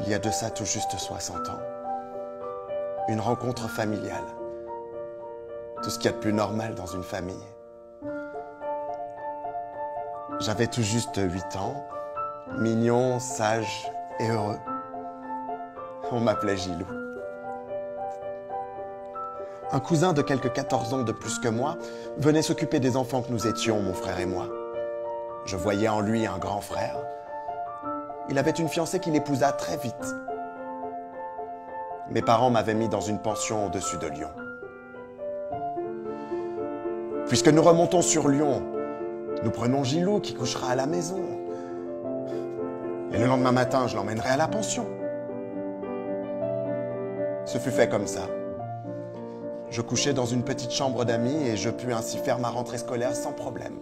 Il y a de ça tout juste 60 ans. Une rencontre familiale. Tout ce qu'il y a de plus normal dans une famille. J'avais tout juste 8 ans, mignon, sage et heureux. On m'appelait Gilou. Un cousin de quelques 14 ans de plus que moi venait s'occuper des enfants que nous étions, mon frère et moi. Je voyais en lui un grand frère. Il avait une fiancée qu'il épousa très vite. Mes parents m'avaient mis dans une pension au-dessus de Lyon. Puisque nous remontons sur Lyon, nous prenons Gilou qui couchera à la maison. Et le lendemain matin, je l'emmènerai à la pension. Ce fut fait comme ça. Je couchai dans une petite chambre d'amis et je pus ainsi faire ma rentrée scolaire sans problème.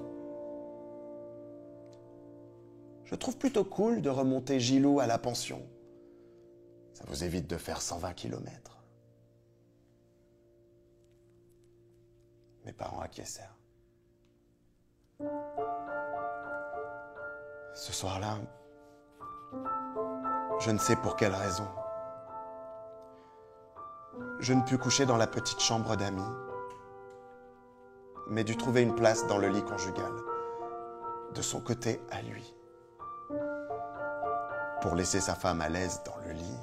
Je trouve plutôt cool de remonter Gilou à la pension. Ça vous évite de faire 120 km. Mes parents acquiescèrent. Ce soir-là, je ne sais pour quelle raison, je ne pus coucher dans la petite chambre d'amis, mais dû trouver une place dans le lit conjugal, de son côté à lui. Pour laisser sa femme à l'aise dans le lit,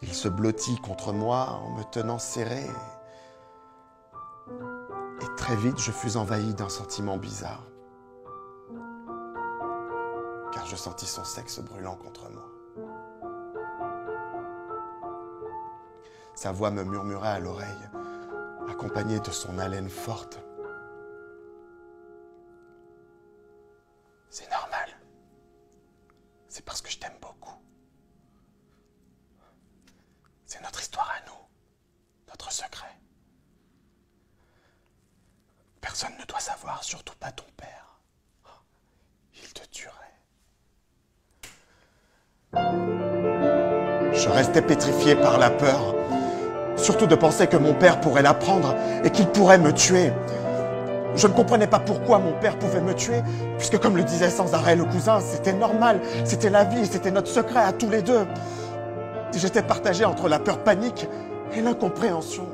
il se blottit contre moi en me tenant serré. Et très vite, je fus envahi d'un sentiment bizarre, car je sentis son sexe brûlant contre moi. Sa voix me murmura à l'oreille, accompagnée de son haleine forte. C'est normal. C'est parce que je t'aime beaucoup. C'est notre histoire à nous, notre secret. Personne ne doit savoir, surtout pas ton père. Il te tuerait. Je restais pétrifié par la peur, surtout de penser que mon père pourrait l'apprendre et qu'il pourrait me tuer. Je ne comprenais pas pourquoi mon père pouvait me tuer, puisque comme le disait sans arrêt le cousin, c'était normal, c'était la vie, c'était notre secret à tous les deux. J'étais partagé entre la peur panique et l'incompréhension.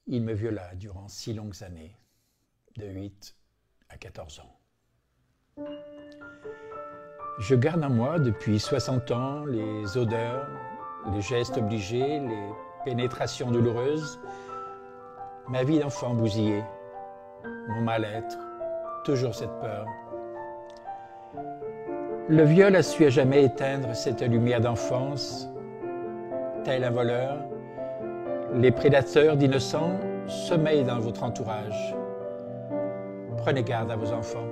Il me viola durant 6 longues années, de 8 à 14 ans. Je garde en moi depuis 60 ans les odeurs, les gestes obligés, les pénétrations douloureuses, ma vie d'enfant bousillée, mon mal-être, toujours cette peur. Le viol a su à jamais éteindre cette lumière d'enfance, tel un voleur. Les prédateurs d'innocents sommeillent dans votre entourage. Prenez garde à vos enfants.